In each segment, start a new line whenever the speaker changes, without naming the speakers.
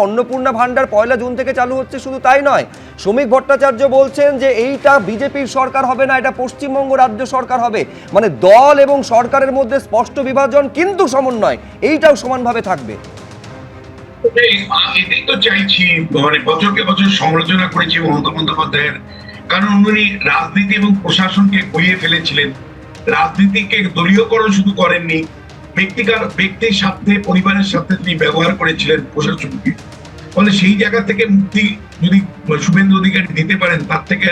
অন্নপূর্ণা ভান্ডার 1 June থেকে চালু হচ্ছে, শুধু তাই নয়, শ্রমিক ভট্টাচার্য বলছেন যে এইটা বিজেপির সরকার হবে না, এটা পশ্চিমবঙ্গ রাজ্য সরকার হবে। মানে দল এবং সরকারের মধ্যে স্পষ্ট বিভাজন কিন্তু সমন্বয় এইটাও সমানভাবে থাকবে।
এটাই তো চাইছি, মানে বছরকে বছর সমালোচনা করেছি মমতা বন্দ্যোপাধ্যায়ের, কারণ উনি রাজনীতি এবং প্রশাসনকে গড়িয়ে ফেলেছিলেন। রাজনীতিকে দলীয়করণ শুধু করেননি, ব্যক্তির স্বার্থে, পরিবারের স্বার্থে তিনি ব্যবহার করেছিলেন প্রশাসনকে। ফলে সেই জায়গা থেকে মুক্তি যদি শুভেন্দু অধিকারী দিতে পারেন, তার থেকে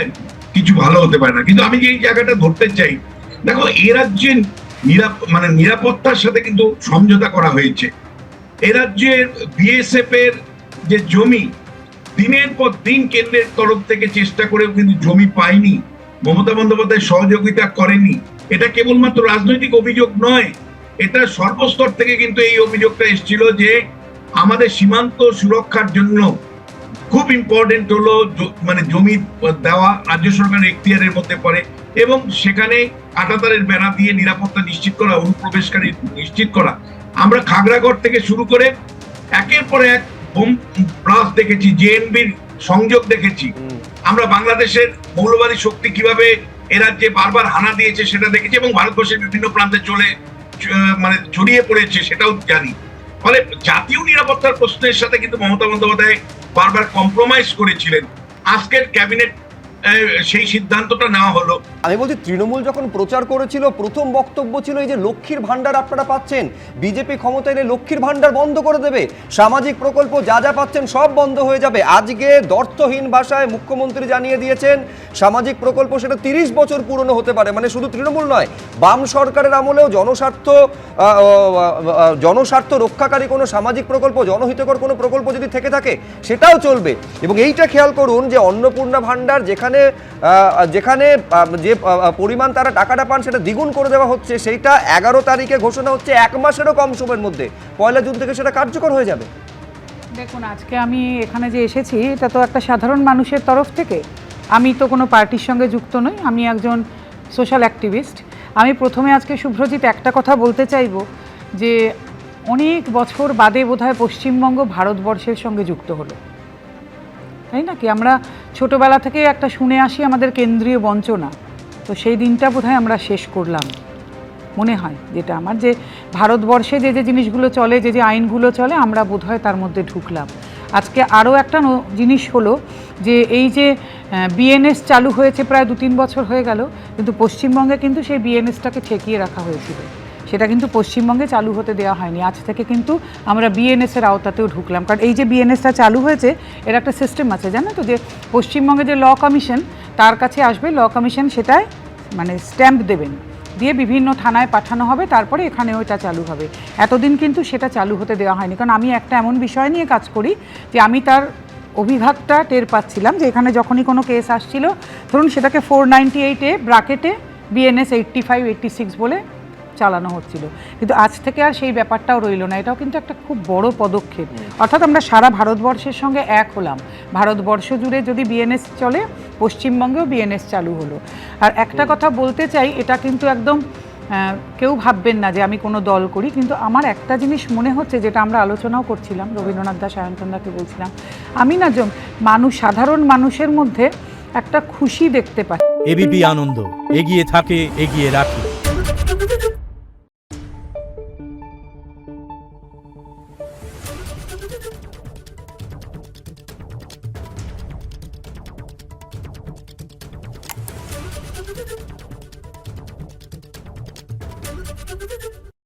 কিছু ভালো হতে পারে না। কিন্তু আমি যে এই জায়গাটা ধরতে চাই, দেখো এ রাজ্যে নিরাপত্তার সাথে কিন্তু সমঝোতা করা হয়েছে। এ রাজ্যের বিএসএফ এর যে জমি, দিনের পর দিন কেন্দ্রের তরফ থেকে চেষ্টা করেও কিন্তু জমি পায়নি, মমতা বন্দ্যোপাধ্যায় সহযোগিতা করেনি। এটা কেবলমাত্র রাজনৈতিক অভিযোগ নয়, এটা সর্বস্তর থেকে কিন্তু এই অভিযোগটা এসেছিল যে আমাদের সীমান্ত সুরক্ষার জন্য খুব ইম্পর্টেন্ট হলো মানে জমি দেওয়া রাজ্য সরকারের এখতিয়ারের মধ্যে পড়ে, এবং সেখানে কাঁটাতারের বেড়া দিয়ে নিরাপত্তা নিশ্চিত করা, অনুপ্রবেশকারী নিশ্চিত করা। আমরা খাগড়াগড় থেকে শুরু করে একের পর এক বোম ব্লাস্ট দেখেছি, জেএনবির সংযোগ দেখেছি, আমরা বাংলাদেশের মৌলবাদী শক্তি কিভাবে এ রাজ্যে বারবার হানা দিয়েছে সেটা দেখেছি, এবং ভারতবর্ষের বিভিন্ন প্রান্তে ছড়িয়ে পড়েছে সেটাও জানি। ফলে জাতীয় নিরাপত্তার প্রশ্নের সাথে কিন্তু মমতা বন্দ্যোপাধ্যায় বারবার কম্প্রোমাইজ করেছিলেন। আজকের ক্যাবিনেট সেই সিদ্ধান্তটা নেওয়া হলো।
আমি বলছি, তৃণমূল যখন প্রচার করেছিল প্রথম বক্তব্য ছিল এই যে লক্ষ্মীর ভান্ডার আপনারা পাচ্ছেন, বিজেপি ক্ষমতা এলে লক্ষ্মীর ভান্ডার বন্ধ করে দেবে, সামাজিক প্রকল্প যা যা পাচ্ছেন সব বন্ধ হয়ে যাবে। আজকে দ্ব্যর্থহীন ভাষায় মুখ্যমন্ত্রী জানিয়ে দিয়েছেন সামাজিক প্রকল্প সেটা 30 বছর পুরনো হতে পারে। মানে শুধু তৃণমূল নয়, বাম সরকারের আমলেও জনস্বার্থ রক্ষাকারী কোনো সামাজিক প্রকল্প, জনহিতকর কোনো প্রকল্প যদি থেকে থাকে সেটাও চলবে। এবং এইটা খেয়াল করুন যে অন্নপূর্ণা ভান্ডার যেখানে যে পরিমাণ তারা টাকাটা পান সেটা দ্বিগুণ করে দেওয়া হচ্ছে, সেইটা 11 তারিখে ঘোষণা হচ্ছে, 1 মাসেরও কম সময়ের মধ্যে 1 জুন থেকে সেটা কার্যকর হয়ে যাবে।
দেখুন, আজকে আমি এখানে যে এসেছি এটা তো একটা সাধারণ মানুষের তরফ থেকে, আমি তো কোনো পার্টির সঙ্গে যুক্ত নই, আমি একজন সোশ্যাল অ্যাক্টিভিস্ট। আমি প্রথমে আজকে শুভ্রজিৎ একটা কথা বলতে চাইব যে অনেক বছর বাদে বোধহয় পশ্চিমবঙ্গ ভারতবর্ষের সঙ্গে যুক্ত হলো, তাই না? কি আমরা ছোটোবেলা থেকে একটা শুনে আসি আমাদের কেন্দ্রীয় বঞ্চনা, তো সেই দিনটা বোধহয় আমরা শেষ করলাম মনে হয়, যেটা আমার, যে ভারতবর্ষে যে যে জিনিসগুলো চলে, যে যে আইনগুলো চলে, আমরা বোধহয় তার মধ্যে ঢুকলাম। আজকে আরও একটা জিনিস হলো যে এই যে বিএনএস চালু হয়েছে প্রায় 2-3 বছর হয়ে গেল, কিন্তু পশ্চিমবঙ্গে কিন্তু সেই বিএনএসটাকে ঠেকিয়ে রাখা হয়েছিল, সেটা কিন্তু পশ্চিমবঙ্গে চালু হতে দেওয়া হয়নি। আজ থেকে কিন্তু আমরা বিএনএসের আওতাতেও ঢুকলাম, কারণ এই যে বিএনএসটা চালু হয়েছে এর একটা সিস্টেম আছে, জানো তো, যে পশ্চিমবঙ্গে যে ল কমিশন তার কাছে আসবে, ল কমিশন সেটায় মানে স্ট্যাম্প দেবেন, দিয়ে বিভিন্ন থানায় পাঠানো হবে, তারপরে এখানে ওইটা চালু হবে। এতদিন কিন্তু সেটা চালু হতে দেওয়া হয়নি, কারণ আমি একটা এমন বিষয় নিয়ে কাজ করি যে আমি তার অভিঘাতটা টের পাচ্ছিলাম, যে এখানে যখনই কোনো কেস আসছিল, ধরুন সেটাকে 498A ব্র্যাকেটে বিএনএস 85-86 বলে চালানো হচ্ছিল, কিন্তু আজ থেকে আর সেই ব্যাপারটাও রইল না। এটাও কিন্তু একটা খুব বড় পদক্ষেপ, অর্থাৎ আমরা সারা ভারতবর্ষের সঙ্গে এক হলাম। ভারতবর্ষ জুড়ে যদি বিএনএস চলে, পশ্চিমবঙ্গেও বিএনএস চালু হলো। আর একটা কথা বলতে চাই, এটা কিন্তু একদম কেউ ভাববেন না যে আমি কোনো দল করি, কিন্তু আমার একটা জিনিস মনে হচ্ছে, যেটা আমরা আলোচনাও করছিলাম, রবীন্দ্রনাথ দাস, সায়ন্তনদাকে বলছিলাম, আমি না সাধারণ মানুষের মধ্যে একটা খুশি দেখতে পাই।
এবিপি আনন্দ, এগিয়ে থাকে, এগিয়ে রাখে।